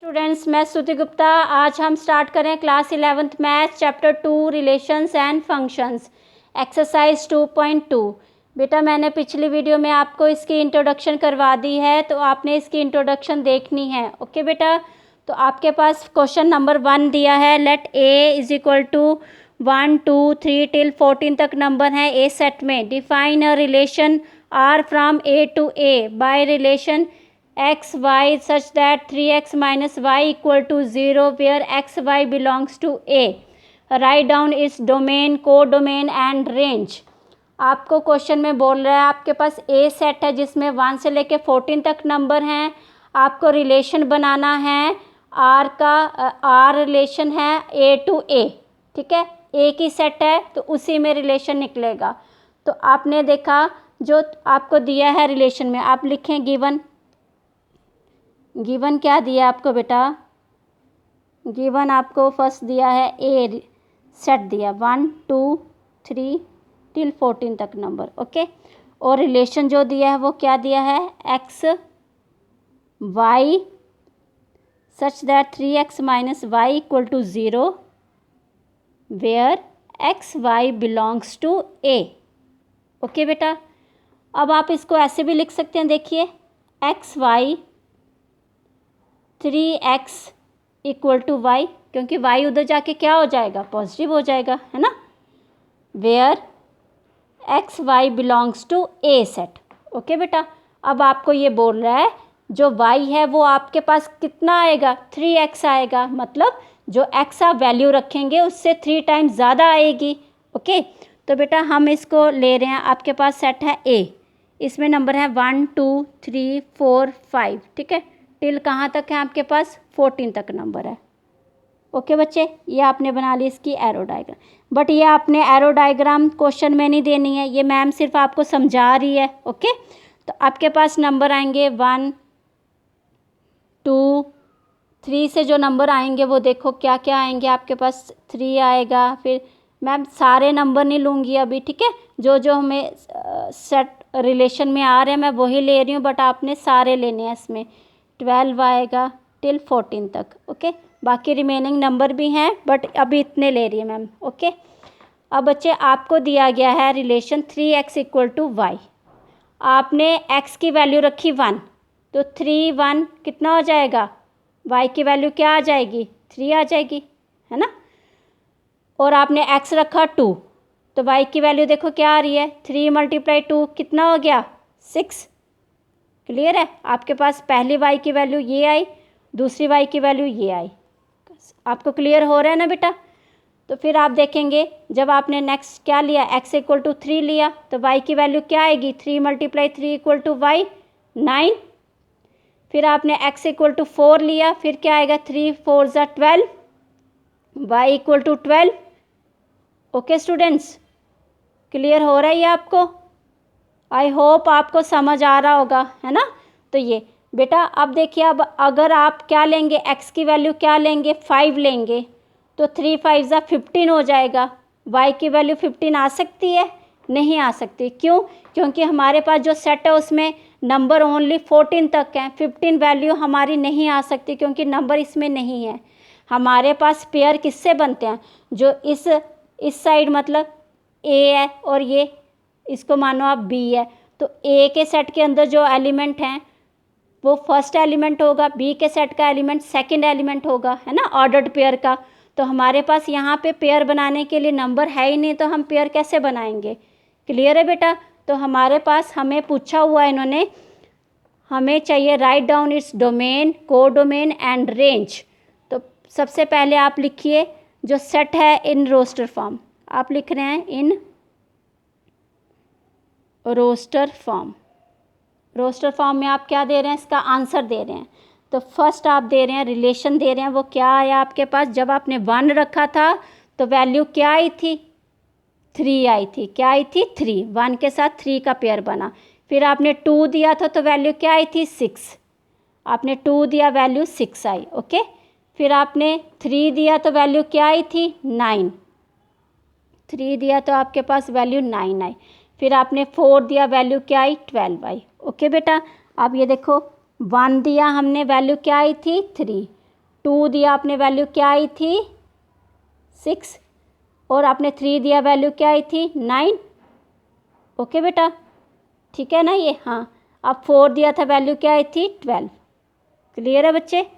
Students, मैं श्रुति गुप्ता। आज हम स्टार्ट करें class 11th math chapter 2 relations and functions exercise 2.2। बेटा मैंने पिछली वीडियो में आपको इसकी इंट्रोडक्शन करवा दी है, तो आपने इसकी इंट्रोडक्शन देखनी है। ओके बेटा, तो आपके पास क्वेश्चन नंबर 1 दिया है। Let A is equal to 1 2 3 till 14 तक नंबर हैं ए सेट में। Define a relation R from A to A by relation x y such that 3x minus y equal to 0 where x y belongs to a. Write down its domain, codomain and range. आपको question में बोल रहा है आपके पास ए set है जिसमें 1 से लेके 14 तक नंबर हैं। आपको रिलेशन बनाना है आर का। आर रिलेशन है ए टू ए, ठीक है। ए की सेट है तो उसी में रिलेशन निकलेगा। तो आपने देखा जो आपको दिया है रिलेशन में, आप लिखें गिवन। गिवन क्या दिया आपको बेटा? गिवन आपको फर्स्ट दिया है ए सेट दिया 1 2 3 टिल 14 तक नंबर। ओके, और रिलेशन जो दिया है वो क्या दिया है? X y such that 3x minus y equal to 0 where x y belongs to A. Okay बेटा, अब आप इसको ऐसे भी लिख सकते हैं। देखिए x y 3x equal to y, क्योंकि y उधर जाके क्या हो जाएगा? पॉजिटिव हो जाएगा, है ना। Where x y belongs to A set. Okay बेटा, अब आपको ये बोल रहा है जो y है वो आपके पास कितना आएगा? 3x आएगा। मतलब जो x आप वैल्यू रखेंगे उससे 3 टाइम्स ज़्यादा आएगी। ओके, तो बेटा हम इसको ले रहे हैं। आपके पास सेट है a, इसमें नंबर है 1 2 3 4 5, ठीक है। टिल कहाँ तक है आपके पास? 14 तक नंबर है। ओके बच्चे, ये आपने बना ली इसकी एरो डायग्राम। बट ये आपने एरो डायग्राम क्वेश्चन में नहीं देनी है, ये मैम सिर्फ आपको समझा रही है। ओके, तो आपके पास नंबर आएंगे 1 2 3 से जो नंबर आएंगे वो देखो क्या क्या आएंगे आपके पास। 3 आएगा, फिर मैम सारे नंबर नहीं लूँगी अभी, ठीक है। जो जो हमें सेट रिलेशन में आ रहे हैं मैं वही ले रही हूँ, बट आपने सारे लेने हैं इसमें। 12 आएगा टिल 14 तक। ओके, बाकी रिमेनिंग नंबर भी हैं बट अभी इतने ले रही है मैम। ओके, अब बच्चे आपको दिया गया है relation 3x equal to y. आपने x की वैल्यू रखी 1, तो 3 1 कितना हो जाएगा? y की वैल्यू क्या आ जाएगी? 3 आ जाएगी, है ना। और आपने x रखा 2, तो y की वैल्यू देखो क्या आ रही है? 3 × 2 कितना हो गया? 6। क्लियर है? आपके पास पहली y की वैल्यू ये आई, दूसरी y की वैल्यू ये आई। आपको क्लियर हो रहा है ना बेटा? तो फिर आप देखेंगे जब आपने नेक्स्ट क्या लिया, x इक्वल टू 3 लिया, तो y की वैल्यू क्या आएगी? 3 × 3 इक्वल टू y 9। फिर आपने x इक्वल टू 4 लिया, फिर क्या आएगा? 3 4 ज़ा 12, y equal to 12। Okay students, clear हो रहा है ये आपको? आई होप आपको समझ आ रहा होगा, है ना। तो ये बेटा अब देखिए, अब अगर आप क्या लेंगे, x की वैल्यू क्या लेंगे? 5 लेंगे, तो 3 5 ज़ा 15 हो जाएगा। y की वैल्यू 15 आ सकती है? नहीं आ सकती। क्यों? क्योंकि हमारे पास जो सेट है उसमें नंबर ओनली 14 तक हैं। 15 वैल्यू हमारी नहीं आ सकती क्योंकि नंबर इसमें नहीं है। हमारे पास पेयर किससे बनते हैं? जो इस साइड मतलब a है और ये इसको मानो आप b है, तो a के सेट के अंदर जो एलिमेंट हैं वो फर्स्ट एलिमेंट होगा, b के सेट का एलिमेंट सेकंड एलिमेंट होगा, है ना, ऑर्डर्ड पेयर का। तो हमारे पास यहाँ पे पेयर बनाने के लिए नंबर है ही नहीं, तो हम पेयर कैसे बनाएंगे? क्लियर है बेटा? तो हमारे पास हमें पूछा हुआ है इन्होंने, हमें चाहिए write down its domain, codomain and range. तो सबसे पहले आप लिखिए जो सेट है इन रोस्टर फॉर्म। आप लिख रहे हैं in roster form. Roster form में आप क्या दे रहे हैं? इसका आंसर दे रहे हैं। तो फर्स्ट आप दे रहे हैं रिलेशन दे रहे हैं, वो क्या आया आपके पास? जब आपने 1 रखा था तो वैल्यू क्या आई थी? 3 आई थी। क्या आई थी? 3। 1 के साथ 3 का पेयर बना। फिर आपने 2 दिया था तो वैल्यू क्या आई थी? 6। आपने 2 दिया, वैल्यू 6 आई। ओके, फिर आपने 3 दिया तो वैल्यू क्या आई थी? 9। 3 दिया तो आपके पास वैल्यू 9 आई। फिर आपने 4 दिया, वैल्यू क्या आई? 12 आई। ओके बेटा, अब ये देखो 1 दिया हमने, वैल्यू क्या आई थी? 3। 2 दिया आपने, वैल्यू क्या आई थी 6, और आपने 3 दिया, वैल्यू क्या आई थी 9। ओके बेटा, ठीक है ना ये। हाँ, अब 4 दिया था, वैल्यू क्या आई थी 12। क्लियर है बच्चे।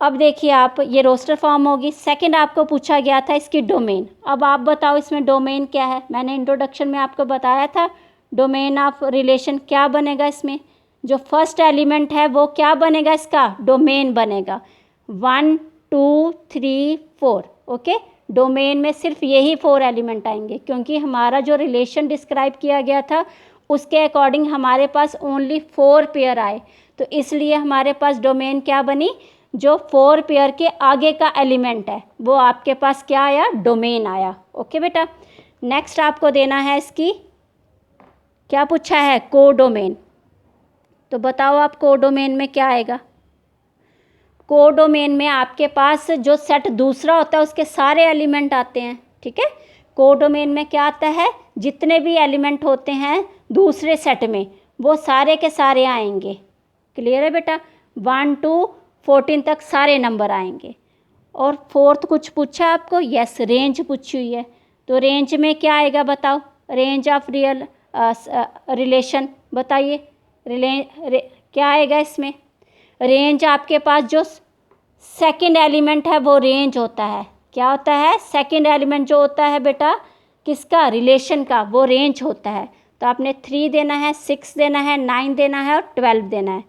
अब देखिए आप, ये रोस्टर फॉर्म होगी। सेकंड आपको पूछा गया था इसकी डोमेन। अब आप बताओ इसमें डोमेन क्या है। मैंने इंट्रोडक्शन में आपको बताया था डोमेन ऑफ रिलेशन क्या बनेगा इसमें। जो फर्स्ट एलिमेंट है वो क्या बनेगा, इसका डोमेन बनेगा 1 2 3 4। ओके, डोमेन में सिर्फ यही 4 एलिमेंट आएंगे, क्योंकि हमारा जो रिलेशन डिस्क्राइब किया गया था उसके अकॉर्डिंग हमारे पास ओनली 4 पेयर आए, तो इसलिए हमारे पास डोमेन क्या बनी, जो 4 पेयर के आगे का एलिमेंट है वो आपके पास क्या आया, डोमेन आया। ओके बेटा, नेक्स्ट आपको देना है इसकी, क्या पूछा है, कोडोमेन। तो बताओ आप कोडोमेन में क्या आएगा। कोडोमेन में आपके पास जो सेट दूसरा होता है उसके सारे एलिमेंट आते हैं। ठीक है, कोडोमेन में क्या आता है, जितने भी एलिमेंट होते हैं दूसरे सेट में वो सारे के सारे आएंगे। क्लियर है बेटा, 1 to 14 तक सारे नंबर आएंगे। और फोर्थ कुछ पूछा आपको, यस रेंज पूछी हुई है। तो रेंज में क्या आएगा बताओ, रेंज ऑफ रियल रिलेशन बताइए। क्या आएगा इसमें, रेंज आपके पास जो सेकंड एलिमेंट है वो रेंज होता है। क्या होता है, सेकंड एलिमेंट जो होता है बेटा किसका, रिलेशन का, वो रेंज होता है। तो आपने 3 देना है, 6 देना है, 9 देना है और 12 देना है।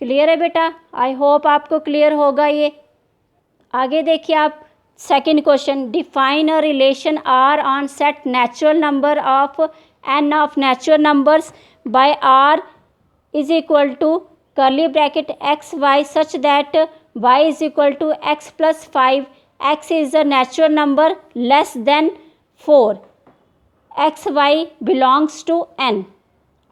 क्लियर है बेटा, आई होप आपको क्लियर होगा ये। आगे देखिए आप, second question, define a relation R on set natural number of N of natural numbers by R is equal to curly bracket x y such that y is equal to x plus 5, x is a natural number less than 4, x y belongs to n।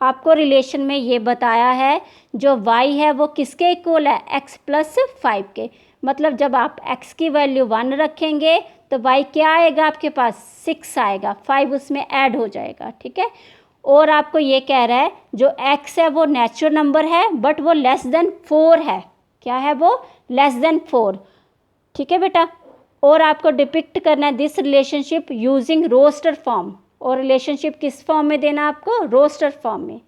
आपको relation में ये बताया है जो y है वो किसके equal है, x प्लस 5 के। मतलब जब आप x की वैल्यू 1 रखेंगे तो y क्या आएगा आपके पास, 6 आएगा, 5 उसमें ऐड हो जाएगा। ठीक है, और आपको ये कह रहा है जो x है वो नेचुरल नंबर है बट वो लेस देन 4 है। क्या है वो, लेस देन 4। ठीक है बेटा, और आपको डिपिक्ट करना है this relationship using roster form. और रिलेशनशिप किस फॉर्म में देना आपको, रोस्टर फॉर्म में।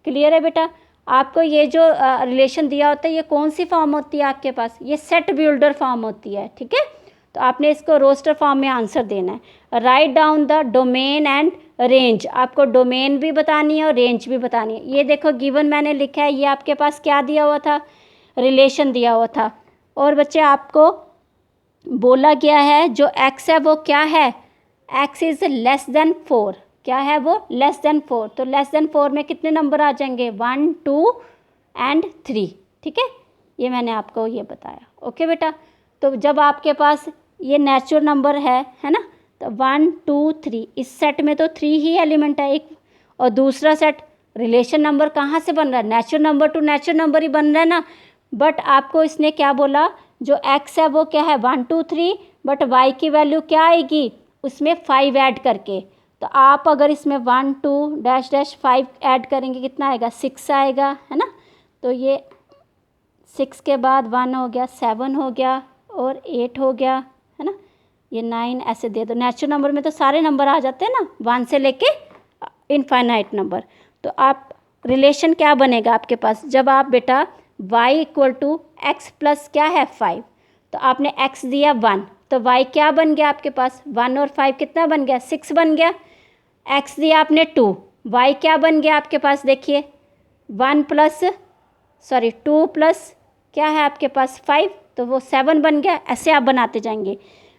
क्लियर है बेटा, आपको ये जो रिलेशन दिया होता है ये कौन सी फॉर्म होती है आपके पास, ये सेट बिल्डर फॉर्म होती है। ठीक है, तो आपने इसको रोस्टर फॉर्म में आंसर देना है। Write down the domain and range, आपको डोमेन भी बतानी है और रेंज भी बतानी है। ये देखो गिवन मैंने लिखा है, ये आपके पास क्या दिया हुआ था, रिलेशन दिया हुआ था। और बच्चे आपको बोला गया है जो x है वो क्या है, x इज़ लेस देन 4। क्या है वो, लेस देन 4। तो लेस देन 4 में कितने नंबर आ जाएंगे, 1 2 एंड 3। ठीक है, ये मैंने आपको ये बताया। ओके बेटा, तो जब आपके पास ये नेचुरल नंबर है ना, तो 1 2 3, इस सेट में तो 3 ही एलिमेंट है एक, और दूसरा सेट रिलेशन नंबर कहाँ से बन रहा है, natural number to natural number ही बन रहा है ना। बट आपको इसने क्या बोला, जो x है वो क्या है 1 2 3, बट y की वैल्यू क्या आएगी उसमें 5 ऐड करके। तो आप अगर इसमें 1 2 डैश डैश 5 ऐड करेंगे कितना आएगा, 6 आएगा, है ना। तो ये 6 के बाद 1 हो गया, 7 हो गया और 8 हो गया, है ना। ये 9 ऐसे दे दो। नेचुरल नंबर में तो सारे नंबर आ जाते हैं ना, 1 से लेके इनफाइनाइट नंबर। तो आप रिलेशन क्या बनेगा आपके पास, जब आप बेटा y equal to x plus क्या है 5, तो आपने x दिया 1, तो y क्या बन गया आपके पास, 1 और 5 कितना बन गया, 6 बन गया। x दिया आपने 2, y क्या बन गया आपके पास, देखिए 2 प्लस क्या है आपके पास 5, तो वो 7 बन गया। ऐसे आप बनाते जाएंगे,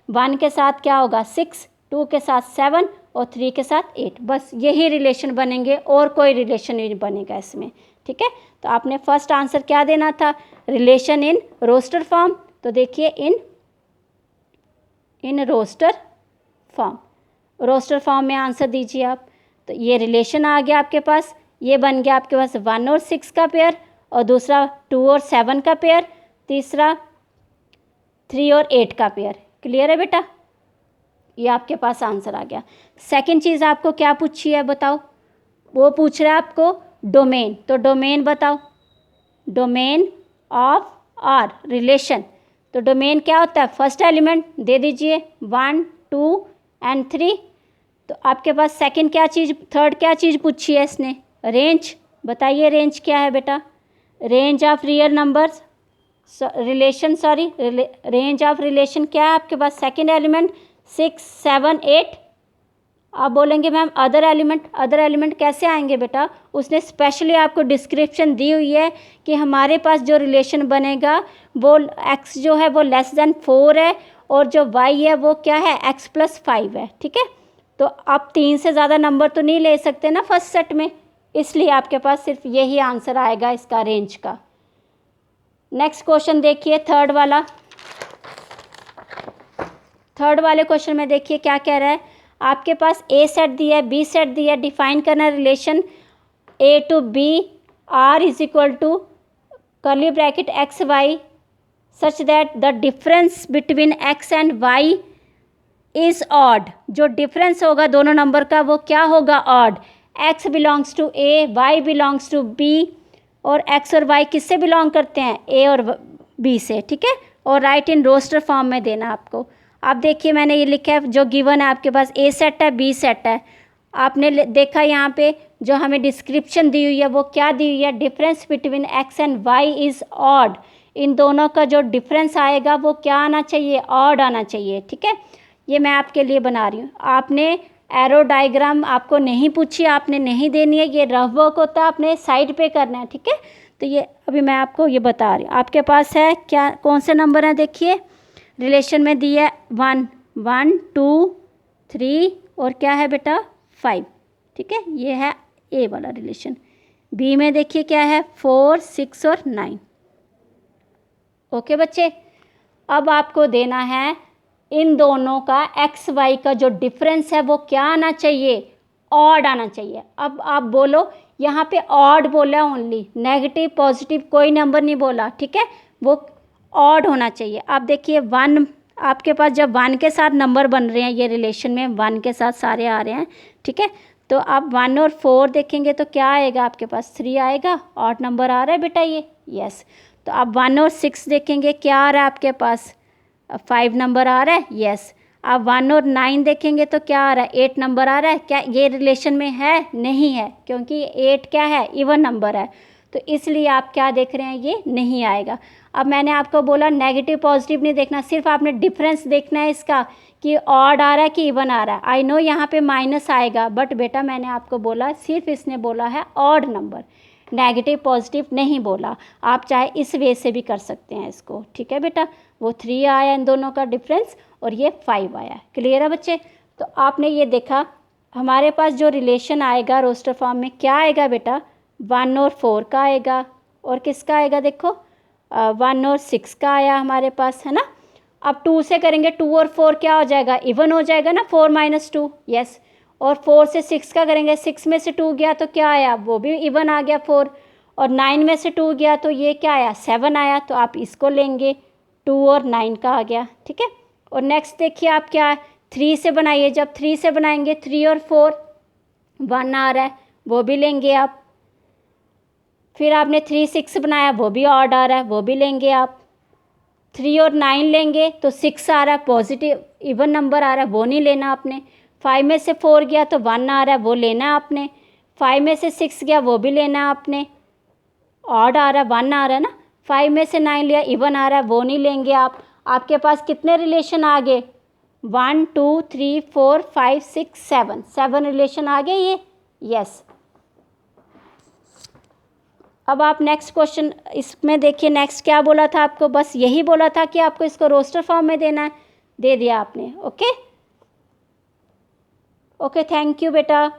1 के साथ क्या होगा 6, 2 के साथ 7 और 3 के साथ 8। बस यही रिलेशन बनेंगे और कोई रिलेशन नहीं बनेगा इसमें। ठीक है, तो आपने फर्स्ट आंसर क्या देना था, रिलेशन इन रोस्टर फॉर्म। तो देखिए in roster form, roster form में आंसर दीजिए आप। तो ये रिलेशन आ गया आपके पास, ये बन गया आपके पास 1 और 6 का पेयर, और दूसरा 2 और 7 का पेयर, तीसरा 3 और 8 का पेयर। क्लियर है बेटा, ये आपके पास आंसर आ गया। सेकंड चीज़ आपको क्या पूछी है बताओ, वो पूछ रहा है आपको डोमेन। तो डोमेन बताओ, डोमेन ऑफ आर रिलेशन, तो डोमेन क्या होता है, फर्स्ट एलिमेंट दे दीजिए 1 2 एंड 3। तो आपके पास सेकंड क्या चीज़, थर्ड क्या चीज़ पूछी है इसने, रेंज। बताइए रेंज क्या है बेटा, range of real numbers relation, sorry range of relation क्या है आपके पास, सेकंड एलिमेंट 6 7 8। आप बोलेंगे मैम अदर एलिमेंट कैसे आएंगे बेटा, उसने स्पेशली आपको डिस्क्रिप्शन दी हुई है कि हमारे पास जो रिलेशन बनेगा वो x जो है वो लेस देन 4 है और जो y है वो क्या है x + 5 है। ठीक है, तो आप 3 से ज़्यादा नंबर तो नहीं ले सकते ना फर्स्ट सेट में, इसलिए आपके पास सिर्फ यही आंसर आएगा इसका रेंज का। नेक्स्ट क्वेश्चन देखिए, थर्ड वाले क्वेश्चन में देखिए क्या कह रहा है, आपके पास ए सेट दिया है, बी सेट दिया है, डिफाइन करना relation A to B R is equal to curly bracket x y such that the difference between x and y is odd. जो डिफरेंस होगा दोनों नंबर का वो क्या होगा, odd. X belongs to A, y belongs to B, और x और y किससे बिलोंग करते हैं, ए और बी से। ठीक है, और राइट इन रोस्टर फॉर्म में देना आपको। आप देखिए मैंने ये लिखा है जो गिवन है आपके पास, ए सेट है बी सेट है। आपने देखा यहाँ पे जो हमें डिस्क्रिप्शन दी हुई है वो क्या दी हुई है, difference between x and Y is odd. इन दोनों का जो डिफरेंस आएगा वो क्या आना चाहिए, ऑड आना चाहिए। ठीक है, ये मैं आपके लिए बना रही हूँ। आपने एरो डायग्राम आपको नहीं पूछी, आपने नहीं देनी है, ये रफ वर्क होता है, आपने साइड पे करना है। ठीक है, तो ये अभी मैं आपको ये बता रही हूँ। आपके पास है क्या, कौन से नंबर हैं, देखिए रिलेशन में दी है 1 1 2 3 और क्या है बेटा 5। ठीक है, ये है ए वाला रिलेशन। बी में देखिए क्या है 4 6 और 9। ओके बच्चे, अब आपको देना है इन दोनों का एक्स वाई का जो डिफरेंस है वो क्या आना चाहिए, ऑड आना चाहिए। अब आप बोलो, यहाँ पे ऑड बोला ओनली, नेगेटिव पॉजिटिव कोई नंबर नहीं बोला। ठीक है, वो ऑड होना चाहिए। आप देखिए 1, आपके पास जब 1 के साथ नंबर बन रहे हैं, ये रिलेशन में 1 के साथ सारे आ रहे हैं। ठीक है, तो आप 1 और 4 देखेंगे तो क्या आएगा आपके पास, 3 आएगा। ऑड नंबर आ रहा है बेटा ये, यस। तो आप 1 और 6 देखेंगे क्या आ रहा है आपके पास, 5 नंबर आ रहा है, यस। आप 1 और 9 देखेंगे तो क्या आ रहा है, 8 नंबर आ रहा है। क्या ये रिलेशन में है, नहीं है, क्योंकि 8 क्या है, इवन नंबर है, तो इसलिए आप क्या देख रहे हैं, ये नहीं आएगा। अब मैंने आपको बोला नेगेटिव पॉजिटिव नहीं देखना, सिर्फ आपने डिफरेंस देखना है इसका कि ऑड आ रहा है कि इवन आ रहा है। आई नो यहाँ पे माइनस आएगा, बट बेटा मैंने आपको बोला सिर्फ इसने बोला है ऑड नंबर, नेगेटिव पॉजिटिव नहीं बोला। आप चाहे इस वे से भी कर सकते हैं इसको। ठीक है बेटा, वो 3 आया इन दोनों का डिफरेंस और ये 5 आया। क्लियर है बच्चे, तो आपने ये देखा हमारे पास जो रिलेशन आएगा रोस्टर फॉर्म में क्या आएगा बेटा, 1 और 4 का आएगा, और किसका आएगा देखो 1 और 6 का आया हमारे पास, है ना। अब 2 से करेंगे, 2 और 4 क्या हो जाएगा, इवन हो जाएगा ना, 4 - 2, यस। और 4 से 6 का करेंगे, 6 में से 2 गया तो क्या आया, वो भी इवन आ गया 4। और 9 में से 2 गया तो ये क्या आया, 7 आया। तो आप इसको लेंगे, 2 और 9 का आ गया। ठीक है, और नेक्स्ट देखिए आप क्या है, 3 से बनाइए। जब 3 से बनाएंगे 3 और 4 1 आ रहा है, वो भी लेंगे आप। फिर आपने 3 6 बनाया, वो भी ऑड आ रहा है, वो भी लेंगे आप। 3 और 9 लेंगे तो 6 आ रहा है, पॉजिटिव इवन नंबर आ रहा है, वो नहीं लेना आपने। 5 में से 4 गया तो 1 आ रहा है, वो लेना है आपने। 5 में से 6 गया, वो भी लेना है आपने। ऑड आ रहा है, 1 आ रहा है ना। 5 में से 9 लिया, इवन आ रहा है, वो नहीं लेंगे आप। आपके पास कितने रिलेशन आ गए, 1 2 3 4 5 6 7 रिलेशन आ गए ये, यस। अब आप नेक्स्ट क्वेश्चन इसमें देखिए, नेक्स्ट क्या बोला था आपको, बस यही बोला था कि आपको इसको रोस्टर फॉर्म में देना है, दे दिया आपने। ओके ओके, थैंक यू बेटा।